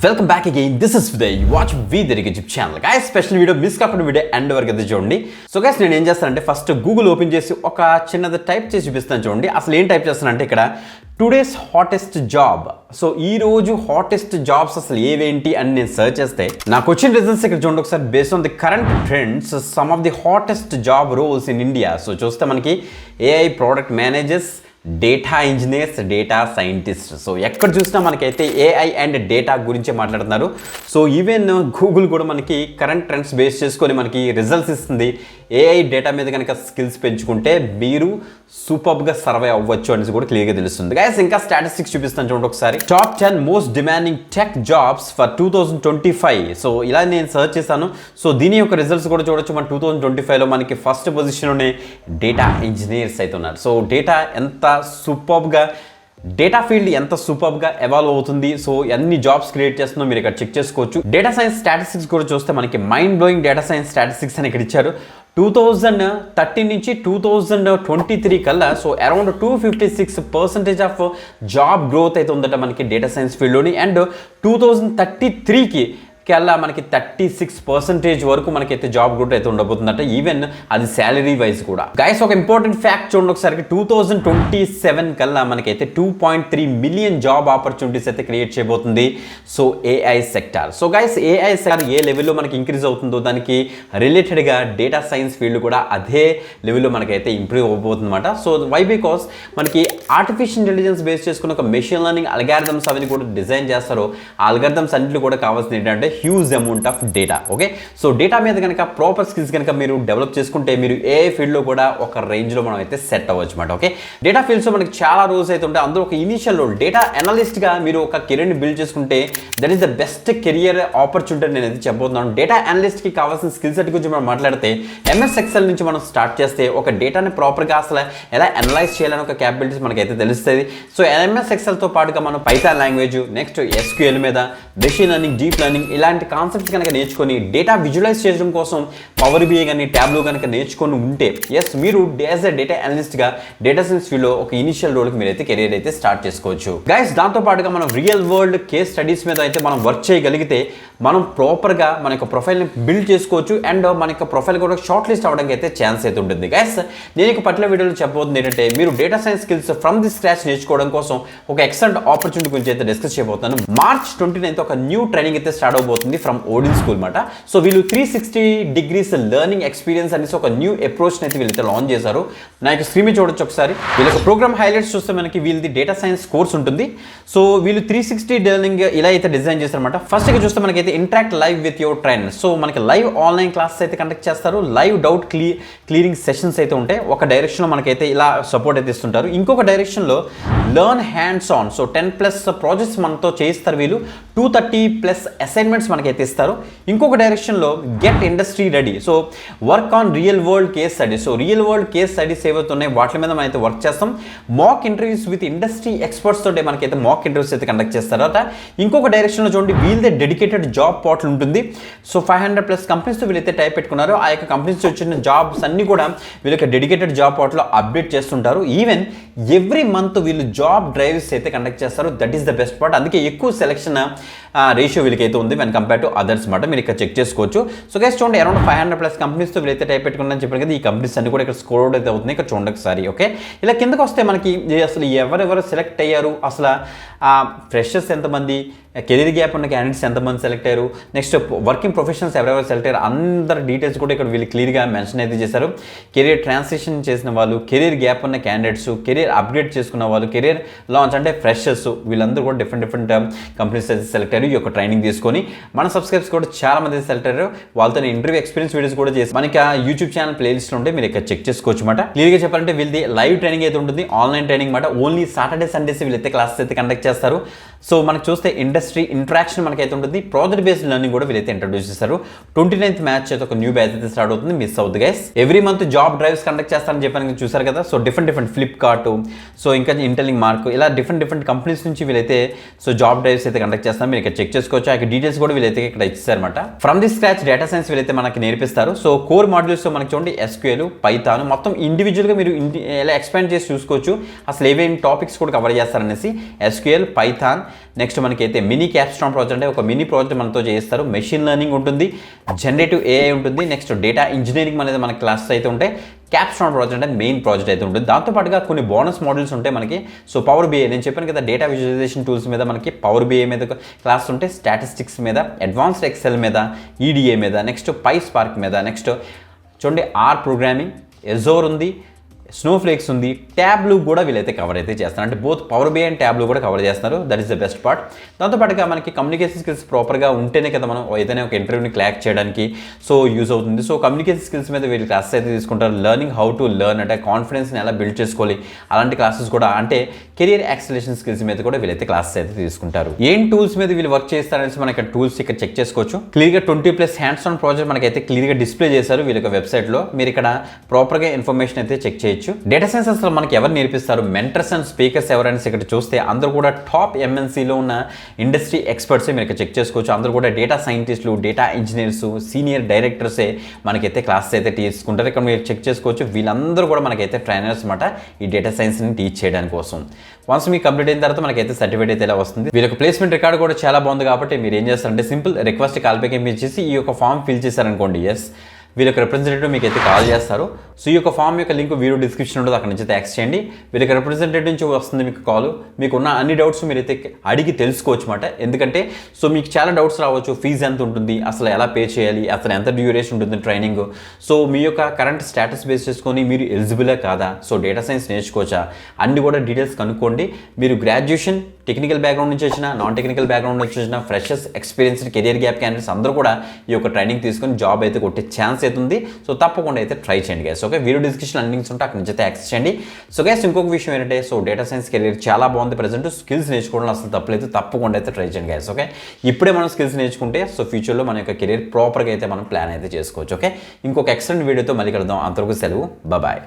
Welcome back again. This is Vidhay. You watch Vidhay YouTube channel. Guys special video miss కాకుండా video end వరకు అయితే చూడండి. So guys నేను ఏం చేస్తానంటే ఫస్ట్ గూగుల్ ఓపెన్ చేసి ఒక చిన్నది టైప్ చేసి చూపిస్తాను చూడండి. అసలు ఏం టైప్ చేస్తానంటే ఇక్కడ టుడేస్ హాటెస్ట్ జాబ్. సో ఈ రోజు హాటెస్ట్ జాబ్స్ అసలు ఏవేంటి అని నేను సర్చ్ చేస్తే నాకు వచ్చిన రిజల్ట్స్ ఇక్కడ చూడండి ఒకసారి. Based on the current trends some of the hottest job roles in India. So చూస్తే మనకి AI product managers, data engineers, data scientist. So ఎక్కడ చూసినా మనకైతే ఏఐ అండ్ డేటా గురించి మాట్లాడుతున్నారు. సో ఈవెన్ గూగుల్ కూడా మనకి కరెంట్ ట్రెండ్స్ బేస్ చేసుకొని మనకి రిజల్ట్స్ ఇస్తుంది. ఏఐ డేటా మీద కనుక స్కిల్స్ పెంచుకుంటే మీరు సూపర్గా సర్వే అవ్వచ్చు అనేసి కూడా క్లియర్గా తెలుస్తుంది. గైస్ ఇంకా స్టాటిస్టిక్స్ చూపిస్తాను చూడండి ఒకసారి. Top 10 most demanding tech jobs for 2025. So ఇలా నేను సర్చ్ చేశాను. సో దీని యొక్క రిజల్ట్స్ కూడా చూడొచ్చు. మన 2025లో మనకి ఫస్ట్ పొజిషన్లోనే డేటా ఇంజనీర్స్ అయితే ఉన్నారు. సో డేటా ఎంత సూపర్గా, డేటా ఫీల్డ్ ఎంత సూపర్గా ఎవాల్వ్ అవుతుంది. సో ఎన్ని జాబ్స్ క్రియేట్ చేస్తుందో మీరు ఇక్కడ చెక్ చేసుకోవచ్చు. డేటా సైన్స్ స్టాటిస్టిక్స్ కూడా చూస్తే మనకి mind blowing data science statistics అని ఇక్కడ ఇచ్చారు. 2013 నుంచి 2023 కల్లా so around 256% of job growth అయితే ఉందట మనకి డేటా సైన్స్ ఫీల్డ్లోని. అండ్ 2033కి కల్లా మనకి 36% వరకు మనకైతే జాబ్ గ్రోత్ అయితే ఉండబోతుందట. ఈవెన్ అది శాలరీ వైజ్ కూడా. గైస్ ఒక ఇంపార్టెంట్ ఫ్యాక్ట్ చూడండి ఒకసారి. 2027 కల్లా మనకైతే 2.3 మిలియన్ జాబ్ ఆపర్చునిటీస్ అయితే క్రియేట్ చేయబోతుంది. So AI sector. So guys AI sector ఏ లెవెల్లో మనకి ఇంక్రీజ్ అవుతుందో దానికి రిలేటెడ్గా డేటా సైన్స్ ఫీల్డ్ కూడా అదే లెవెల్లో మనకైతే ఇంప్రూవ్ అవబోతుంది అనమాట. సో వై బికాస్ మనకి ఆర్టిఫిషియల్ ఇంటెలిజెన్స్ బేస్ చేసుకున్న ఒక మెషిన్ లెర్నింగ్ అల్గారిథమ్స్ అవన్నీ కూడా డిజైన్ చేస్తారో ఆ అల్గారిథమ్స్ అన్నింటిలో కూడా కావాల్సింది ఏంటంటే huge amount of data. Okay, so data మీద కనుక ప్రాపర్ స్కిల్స్ కనుక మీరు డెవలప్ చేసుకుంటే మీరు ఏ ఫీల్డ్లో కూడా ఒక రేంజ్లో మనం అయితే సెట్ అవ్వచ్చు అనమాట. ఓకే, డేటా ఫీల్డ్స్లో మనకి చాలా రోల్స్ అయితే ఉంటాయి. అందులో ఒక ఇనిషియల్ రోల్ డేటా అనలిస్ట్గా మీరు ఒక కెరీర్ని బిల్డ్ చేసుకుంటే that is the best career opportunity నేను అయితే చెప్పబోతున్నాను. డేటా అనలిస్ట్కి కావాల్సిన స్కిల్ సెట్ గురించి మనం మాట్లాడితే ఎంఎస్ ఎక్సెల్ నుంచి మనం స్టార్ట్ చేస్తే ఒక డేటాని ప్రాపర్గా అసలు ఎలా అనలైజ్ చేయాలని ఒక క్యాపబిలిటీస్ మనకైతే తెలుస్తుంది. సో ఎంఎస్ ఎక్సెల్తో పాటుగా మనం పైథాన్ లాంగ్వేజ్, నెక్స్ట్ ఎస్క్యూఎల్ మీద మెషిన్ లెర్నింగ్, డీప్ లెర్నింగ్ ఇలాంటి కాన్సెప్ట్స్ కనుక నేర్చుకొని డేటా విజువలైజ్ చేయడం కోసం పవర్ బిఐ కానీ ట్యాబ్లో కనుక నేర్చుకొని ఉంటే ఎస్ మీరు యాజ్ ఎ డేటా అనలిస్ట్గా డేటా సైన్స్ ఫీల్డ్లో ఒక ఇనిషియల్ రోల్కి మీరైతే కెరీర్ అయితే స్టార్ట్ చేసుకోవచ్చు. గైస్ దాంతో పాటుగా మనం రియల్ వరల్డ్ కేస్ స్టడీస్ మీద అయితే మనం వర్క్ చేయగలిగితే మనం ప్రాపర్గా మన యొక్క ప్రొఫైల్ని బిల్డ్ చేసుకోవచ్చు. అండ్ మన యొక్క ప్రొఫైల్ కూడా షార్ట్ లిస్ట్ అవ్వడానికి అయితే ఛాన్స్ అయితే ఉంటుంది. గైస్ నేను ఒక పర్టికులర్ వీడియోలో చెప్పబోతుంది ఏంటంటే మీరు data science skills from the scratch నేర్చుకోవడం కోసం ఒక ఎక్సలెంట్ ఆపర్చునిటీ గురించి అయితే డిస్కస్ చేయబోతున్నాను. March 29th ఒక న్యూ ట్రైనింగ్ అయితే స్టార్ట్ అవబోతుంది ఫ్రమ్ ఓడిన్ స్కూల్ మాట. సో వీళ్ళు 360 degrees లెర్నింగ్ ఎక్స్పీరియన్స్ అనేసి ఒక న్యూ అప్రోచ్ అయితే వీళ్ళైతే లాంచ్ చేశారు. నా యొక్క స్క్రీన్ మీద చూడొచ్చు ఒకసారి. వీళ్ళ ప్రోగ్రామ్ హైలైట్స్ చూస్తే మనకి వీళ్ళది డేటా సైన్స్ కోర్స్ ఉంటుంది. సో వీళ్ళు 360 లెర్నింగ్ ఇలా అయితే డిజైన్ చేశారన్నమాట. ఫస్ట్ గా చూస్తే మనకైతే interact live with your train. So మనకి లైవ్ ఆన్లైన్ క్లాసెస్ అయితే కండక్ట్ చేస్తారు. లైవ్ డౌట్ క్లియరింగ్ సెషన్స్ అయితే ఉంటాయి. ఒక డైరెక్షన్లో మనకైతే ఇలా సపోర్ట్ అయితే ఇస్తుంటారు. ఇంకొక డైరెక్షన్లో learn hands on. So 10+ projects మనతో చేయిస్తారు వీళ్ళు. 230+ అసైన్మెంట్స్ మనకైతే ఇస్తారు. ఇంకొక డైరెక్షన్లో get industry ready. So work on real world case studies. So real world case studies ఏవైతే ఉన్నాయో వాటి మీద మనం అయితే వర్క్ చేస్తాం. Mock interviews with industry experts తోటి మనకైతే మాక్ ఇంటర్వ్యూస్ అయితే కండక్ట్ చేస్తారట. ఇంకొక డైరెక్షన్లో చూడండి వీళ్ళదే డెడికేటెడ్ జాబ్ పోర్టల్ ఉంటుంది. సో 500+ కంపెనీస్తో వీళ్ళైతే టైప్ పెట్టుకున్నారు. ఆ యొక్క కంపెనీస్ వచ్చిన జాబ్స్ అన్ని కూడా వీళ్ళకి డెడికేటెడ్ జాబ్ పోర్టల్లో అప్డేట్ చేస్తుంటారు. ఈవెన్ ఎవ్రీ మంత్ వీళ్ళు జాబ్ డ్రైవ్స్ అయితే కండక్ట్ చేస్తారు. That is the best part. అందుకే ఎక్కువ సెలక్షన్ రేషియో వీళ్ళకైతే ఉంది వెన్ కంపేర్ టు అదర్స్ మాట. మీరు ఇక్కడ చెక్ చేసుకోవచ్చు. సో గైస్ చూడండి అరౌండ్ 500+ కంపెనీస్తో వీళ్ళైతే టైప్ పెట్టుకున్నారని చెప్పారు కదా. ఈ కంపెనీస్ అన్ని కూడా ఇక్కడ స్కోర్ అవుట్ అయితే అవుతుంది. ఇక్కడ చూడండి ఒకసారి. ఓకే, ఇలా కిందకు వస్తే మనకి అసలు ఎవరెవరు సెలెక్ట్ అయ్యారు, అసలు ఫ్రెషర్స్ ఎంతమంది, కెరీర్ గ్యాప్ ఉన్న క్యాండిడేట్స్ ఎంతమంది సెలెక్ట్ అయ్యారు, నెక్స్ట్ వర్కింగ్ ప్రొఫెషనల్స్ ఎవరెవరు సెలెక్ట్ అయ్యారు అందరి డీటెయిల్స్ కూడా ఇక్కడ వీళ్ళు క్లియర్గా మెన్షన్ అయితే చేశారు. కెరీర్ ట్రాన్సిషన్ చేసిన వాళ్ళు, కెరీర్ గ్యాప్ ఉన్న క్యాండిడేట్స్, కెరీర్ అప్గ్రేడ్ చేసుకున్న వాళ్ళు, కెరీర్ లాంచ్ అంటే ఫ్రెషర్స్ వీళ్ళందరూ కూడా డిఫరెంట్ కంపెనీస్ అయితే సెలెక్ట్ అయ్యారు. ఈ యొక్క ట్రైనింగ్ తీసుకొని మన సబ్స్క్రైబర్స్ కూడా చాలా మంది సెలెక్ట్ అయ్యారు. వాళ్ళతో ఇంటర్వ్యూ ఎక్స్పీరియన్స్ వీడియోస్ కూడా చేసి మనకి యూట్యూబ్ ఛానల్ ప్లేలిస్ట్ ఉంటే మీరు ఇక్కడ చెక్ చేసుకోవచ్చు మాట. క్లియర్గా చెప్పాలంటే వీళ్ళది లైవ్ ట్రైనింగ్ అయితే ఉంటుంది, ఆన్లైన్ ట్రైనింగ్ మాట. ఓన్లీ సాటర్డే సండేస్ వీళ్ళైతే క్లాసెస్ అయితే కండక్ట్ చేస్తారు. సో మనకు చూస్తే ఇండస్ట్రీ ఇంటరాక్షన్ మనకైతే ఉంటుంది. ప్రాజెక్ట్ బేస్డ్ లెర్నింగ్ కూడా వీళ్ళైతే ఇంట్రడ్యూస్ చేస్తారు. 29th March అయితే ఒక న్యూ బ్యాచ్ అయితే స్టార్ట్ అవుతుంది. మిస్ అవుతుంది guys. Every month job drives conduct చేస్తారని చెప్పాను చూసారు కదా. సో డిఫరెంట్ ఫ్లిప్కార్ట్, సో ఇంకా ఇంటెలింగ్ మార్క్ ఇలా డిఫరెంట్ కంపెనీస్ నుంచి వీళ్ళైతే సో జాబ్ డ్రైవ్స్ అయితే కండక్ట్ చేస్తారు. మీరు ఇక్కడ చెక్ చేసుకోవచ్చు. ఆ డీటెయిల్స్ కూడా వీళ్ళైతే ఇక్కడ ఇచ్చారన్నమాట. From the scratch data science వీళ్ళైతే మనకి నేర్పిస్తారు. సో కోర్ మాడ్యూల్స్ మనకి చూడండి ఎస్క్యూఎల్, పైథాన్ మొత్తం ఇండివిజువల్గా మీరు ఎలా ఎక్స్పాండ్ చేసి చూసుకోవచ్చు. అసలు ఏవేమి టాపిక్స్ కూడా కవర్ చేస్తారనేసి ఎస్క్యూఎల్, పైథాన్, నెక్స్ట్ మనకైతే మినీ క్యాప్స్టోన్ ప్రాజెక్ట్ అంటే ఒక మినీ ప్రాజెక్ట్ మనతో చేస్తారు. మెషిన్ లెర్నింగ్ ఉంటుంది, జనరేటివ్ ఏఐ ఉంటుంది, నెక్స్ట్ డేటా ఇంజనీరింగ్ అనేది మన క్లాసెస్ అయితే ఉంటాయి. క్యాప్స్టోన్ ప్రాజెక్ట్ అంటే మెయిన్ ప్రాజెక్ట్ అయితే ఉంటుంది. దాంతోపాటుగా కొన్ని బోనస్ మోడల్స్ ఉంటాయి మనకి. సో పవర్ బిఐ నేను చెప్పాను కదా, డేటా విజువలైజేషన్ టూల్స్ మీద మనకి పవర్ బిఐ మీద క్లాస్ ఉంటాయి, స్టాటిస్టిక్స్ మీద, అడ్వాన్స్డ్ ఎక్సెల్ మీద, ఈడిఏ మీద, నెక్స్ట్ పై స్పార్క్ మీద, నెక్స్ట్ చూడండి ఆర్ ప్రోగ్రామింగ్, ఎజోర్ ఉంది, స్నోఫ్లేక్స్ ఉంది, ట్యాబ్లు కూడా వీళ్ళైతే కవర్ అయితే చేస్తారు. అంటే బోత్ పవర్ బిఐ అండ్ ట్యాబ్లు కూడా కవర్ చేస్తున్నారు. That is the best part. దాంతోపాటుగా మనకి కమ్యూనికేషన్ స్కిల్స్ ప్రాపర్గా ఉంటేనే కదా మనం ఏదైనా ఒక ఇంటర్వ్యూని క్లాక్ చేయడానికి సో యూజ్ అవుతుంది. సో కమ్యూనికేషన్ స్కిల్స్ మీద వీళ్ళు క్లాసెస్ అయితే తీసుకుంటారు. లెర్నింగ్ హౌ టు లెర్న్ అంటే కాన్ఫిడెన్స్ని ఎలా బిల్డ్ చేసుకోవాలి అలాంటి క్లాసెస్ కూడా, అంటే కెరియర్ యాక్సిలరేషన్ స్కిల్స్ మీద కూడా వీళ్ళైతే క్లాసెస్ అయితే తీసుకుంటారు. ఏం టూల్స్ మీద వీళ్ళు వర్క్ చేస్తారనేసి మనకి టూల్స్ ఇక్కడ చెక్ చేసుకోవచ్చు. క్లియర్గా 20+ హ్యాండ్స్ ఆన్ ప్రాజెక్ట్ మనకైతే క్లియర్గా డిస్ప్లే చేశారు వీళ్ళ వెబ్సైట్లో. మీరు ఇక్కడ ప్రాపర్గా ఇన్ఫర్మేషన్ అయితే చెక్ చేయొచ్చు. డేటా సైన్స్ అసలు మనకి ఎవరు నేర్పిస్తారు, మెంటర్స్ అండ్ స్పీకర్స్ ఎవరైనా ఇక్కడ చూస్తే అందరూ కూడా టాప్ ఎంఎన్సీలో ఉన్న ఇండస్ట్రీ ఎక్స్పర్ట్స్ మీరు ఇక్కడ చెక్ చేసుకోవచ్చు. అందరూ కూడా డేటా సైంటిస్టులు, డేటా ఇంజనీర్స్, సీనియర్ డైరెక్టర్సే మనకైతే క్లాసెస్ అయితే తీసుకుంటారు. ఇక్కడ మీరు చెక్ చేసుకోవచ్చు. వీళ్ళందరూ కూడా మనకైతే ట్రైనర్స్ అన్నమాట ఈ డేటా సైన్స్ని టీచ్ చేయడానికి కోసం. వన్స్ మీకు కంప్లీట్ అయిన తర్వాత మనకైతే సర్టిఫికేట్ అయితే ఇలా వస్తుంది. వీళ్ళకి ప్లేస్మెంట్ రికార్డ్ కూడా చాలా బాగుంది కాబట్టి మీరు ఏం చేస్తారంటే సింపుల్ రిక్వెస్ట్ కాల్ బ్యాక్ ఇచ్చేసి ఈ యొక్క ఫామ్ ఫిల్ చేశారనుకోండి, ఎస్ వీళ్ళకి రిప్రజెంటేటివ్ మీకు అయితే కాల్ చేస్తారు. సో ఈ యొక్క ఫామ్ యొక్క లింక్ వీడియో డిస్క్రిప్షన్ ఉంటుంది, అక్కడ నుంచి అయితే యాక్సెస్ చేయండి. వీళ్ళకి రిప్రజెంటేటివ్ నుంచి వస్తుంది మీకు కాల్. మీకు ఉన్న అన్ని డౌట్స్ మీరైతే అడిగి తెలుసుకోవచ్చు అన్నమాట. ఎందుకంటే సో మీకు చాలా డౌట్స్ రావచ్చు. ఫీజు ఎంత ఉంటుంది, అసలు ఎలా పే చేయాలి, అసలు ఎంత డ్యూరేషన్ ఉంటుంది ట్రైనింగ్, సో మీ యొక్క కరెంట్ స్టేటస్ బేస్ చేసుకొని మీరు ఎలిజిబులే కాదా, సో డేటా సైన్స్ నేర్చుకోవచ్చా, అన్ని కూడా డీటెయిల్స్ కనుక్కోండి. మీరు గ్రాడ్యుయేషన్ టెక్నికల్ బ్యాక్గ్రౌండ్ నుంచి వచ్చిన, నాన్ టెక్నికల్ బ్యాక్గ్రౌండ్ నుంచి వచ్చిన, freshers, experienced career gap candidates అందరూ కూడా ఈ యొక్క ట్రైనింగ్ తీసుకొని జాబ్ అయితే కొట్టే ఛాన్స్ అయితే ఉంది. సో తప్పకుండా అయితే ట్రై చేయండి guys. Okay, video description links ఉంటే అక్కడ నుంచి అయితే యాక్సెస్ చేయండి. సో గైస్ ఇంకొక విషయం ఏంటంటే సో డేటా సైన్స్ కెరియర్ చాలా బాగుంది. ప్రజెంట్ స్కిల్స్ నేర్చుకోవడం అసలు తప్పలేదు, తప్పకుండా అయితే ట్రై చేయండి గైస్. ఓకే, ఇప్పుడే మనం స్కిల్స్ నేర్చుకుంటే సో ఫ్యూచర్లో మన యొక్క కెరియర్ ప్రాపర్గా అయితే మనం ప్లాన్ అయితే చేసుకోవచ్చు. ఓకే, ఇంకొక ఎక్సలెంట్ వీడియోతో మళ్ళీ కలుద్దాం. అంతవరకు సెలవు, బాయ్.